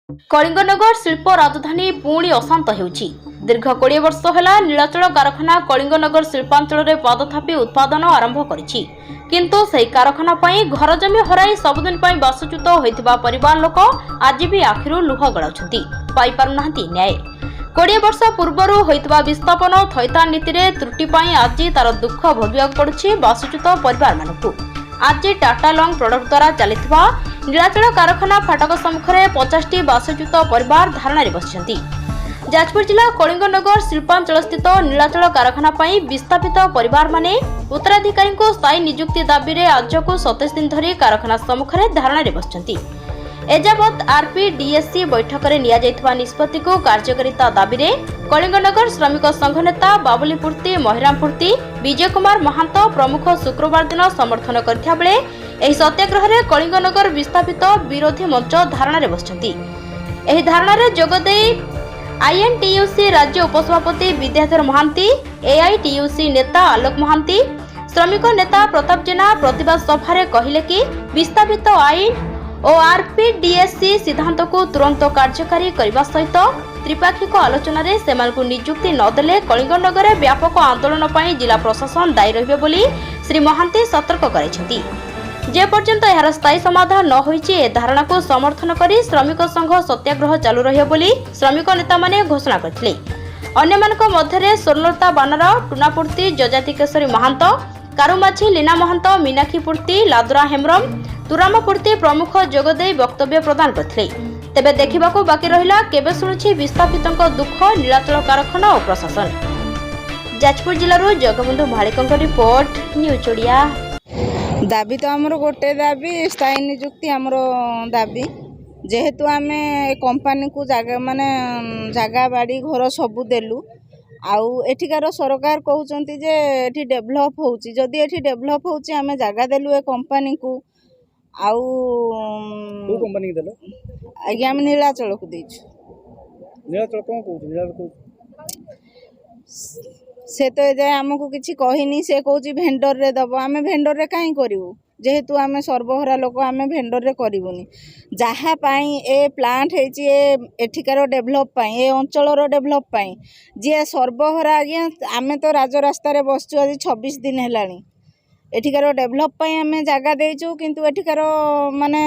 कलिंगनगर शिल्प राजधानी पुणी अशांत होउछि। दीर्घ 20 वर्ष है नीलाचल कारखाना कलिंगनगर शिल्पांचल में पदथापी उत्पादन आरंभ करिछि, किंतु सही कारखाना पई घर जमी हराई सबुदिन पई बासच्युत होइथिबा परिवार लोक आज भी आखिरु लुह गलाउछन्ति, पाई पारुनाहांति न्याय। 20 वर्ष पूर्वर होइथिबा विस्थापन थैतान नीति रे त्रुटि पई आज तार दुख भोगिବାକୁ पड़ुछि बासच्युत परिवार मानकु। आज टाटा लंग प्रोडक्ट द्वारा चलिथिबा नीलाचल कारखाना फाटक सम्मुखरे 50टी बासच्युत परिवार धारणा रे बसिछन्ति। जाजपुर जिला कलिंगनगर शिल्पांचल स्थित नीलाचल कारखाना पई विस्थापित परिवार माने उत्तराधिकारी को स्थायी नियुक्ति दाबी रे आज को 27 दिन धरी कारखाना सम्मुखरे धारणा रे बसिछन्ति। एजावत आरपीडीएससी बैठक में निया जायथिबा निष्पत्ति को कार्यकारिता दाबी रे कलिंगनगर श्रमिक संघ नेता बाबुली पूर्ति, महिराम पूर्ति, विजय कुमार महांत प्रमुख शुक्रवार दिन समर्थन करथिया बेले एही सत्याग्रह रे कलिंगनगर विस्थापित विरोधी मंच धारणा रे बसिछन्ति। एही धारणा रे जोग देई आईएनटीयूसी राज्य उपसभापति विद्याधर महांती, एआईटीयूसी नेता आलोक महांती, श्रमिक नेता प्रताप जेना प्रतिवाद सभा कहिले कि विस्थापित आईन और आरपीडीएससी सिद्धांत को तुरंत कार्यकारी करने सहित त्रिपाक्षिक आलोचना रे सेमानकु नियुक्ति नदेले कलिंगनगर में व्यापक आंदोलन पर जिला प्रशासन दायी रहिबे बोली श्री महांती सतर्क कराइछन्ति। जे पर्यंत यार स्थायी समाधान न होईछि ए धारणा को समर्थन करी श्रमिक संघ सत्याग्रह चालू रहिबे बोली श्रमिक नेता माने घोषणा करथिले। अन्यमानक मध्यरे स्वर्णलता बानर, टुनापूर्ति, जजाति केशरी महांत, कारुमाछी लीना महांत, मीनाक्षी पूर्ति, लादुरा हेम्ब्रम, तुरामपूर्ति प्रमुख जोगदे वक्तव्य प्रदान करथिले। तेबे देखिबाको बाकी रहिला केबे सुनुछि विस्थापितंक दुख नीलाचल कारखाना और प्रशासन। जाजपुर जिल्लारो जगबंधु महालिकंक रिपोर्ट, न्यूज ओडिया। दाबी तो आमर गोटे दाबी स्थायी नियुक्ति आमर दाबी, जेहेतु आमे कंपनी को जगह माने जगह बाड़ी घर सबू देलु आउ एठिकार सरकार कहउचंती जे एठी डेभलप होउची, जदी एठी डेभलप होउची आमे जगह देलु ए कंपनी को आउ को कंपनी देलो आज्ञा हम नीलाचल को देछु। नीलाचल कोन कहउची नीलाचल से तो जाए आमको किसी कहनी, से कहूँ भेंडर रे दब, आमे भेंडर रे कहीं करूँ जेहेतु आमे सर्वहरा लोक आमे भेंडर रे करूनी। जहाँ पाई ए प्लांट होइछि एठिकार डेभलप पाई ए अंचलर डेभलप पाई जे सर्वहरा आज्ञा आमे तो राजरास्ता रे बसचु आज 26 दिन हेलानी। एठिकार डेभलप पाई आमे जगह देइछु, किंतु एठिकार माने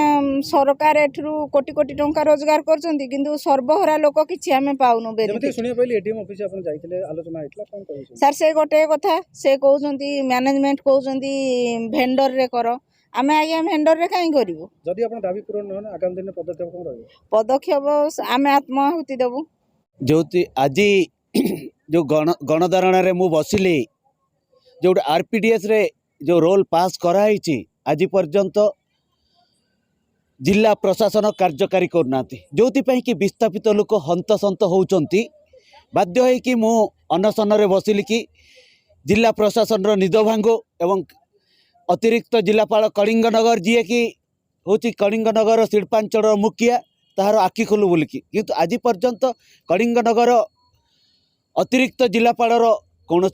सरकार एठरू कोटी कोटी टंका रोजगार करछन्ती, किंतु सर्वहरा लोक किछि आमे पाउनु। जेमति सुनिया पहिले एटीएम ऑफिस आपन जाइतले आलोचना हेतला कोन कहै सर से गोटे कथा से कहउछन्ती मैनेजमेंट कहउछन्ती भेंडर रे करो, आमे आज्ञा भेंडर रे काई करिवो। जदि आपन दाबी पूर्ण न हो आगामी दिन में पदक्षेप कोन रहबो? पदक्षेप आमे आत्माहुति देबो। जोति आजी जो गणधारणा रे मु बसिली जो आरपीडीएस रे जो रोल पास कराई आज पर्यंत जिला प्रशासन कार्यकारी करना, जो कि विस्थापित लोक हंतसंत होउचंती। बाध्य है कि मु अनशन रे बसिली कि जिला प्रशासन रो निद भांगो एवं अतिरिक्त जिलापाल कलिंगनगर जी कि हूँ कलिंगनगर शिल्पांचल मुखिया तार आखि खोलु बोलिकी, किंतु आज पर्यंत कलिंगनगर अतिरिक्त जिलापाल कौन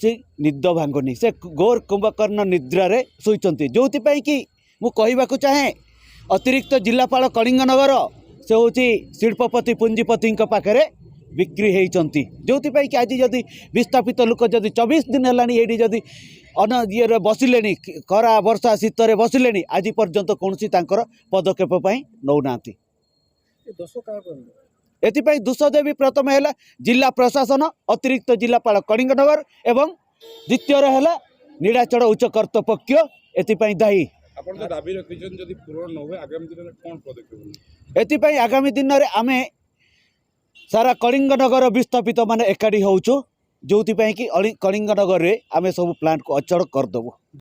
निद भांगुनी, से घोर कुंभकर्ण निद्रा रे शोइचंती। जो कि मु कहबाकू चाहे अतिरिक्त जिलापाल कलिंगनगर से हूँ शिल्पपति पुंजीपति पाखे बिक्री होती, जो कि आज जदि विस्थापित लोक जदि 24 दिन है जदि अन ये बसिले खरा वर्षा शीतर बसिले आज पर्यंत कौन पदक्षेप नौना। एथिपाई दोष देवी प्रथम है जिला प्रशासन, अतिरिक्त जिलापाल कलिंगनगर एवं द्वितीय है नीलाचल उच्च कर्तृपक्ष एथिपाई दायी। एथिपाई आगामी दिन में आमे सारा कलिंगनगर विस्थापित माने एकाठी होउछु, जो कि कलिंगनगर रे आमे सब प्लांट को अचल करदेबु।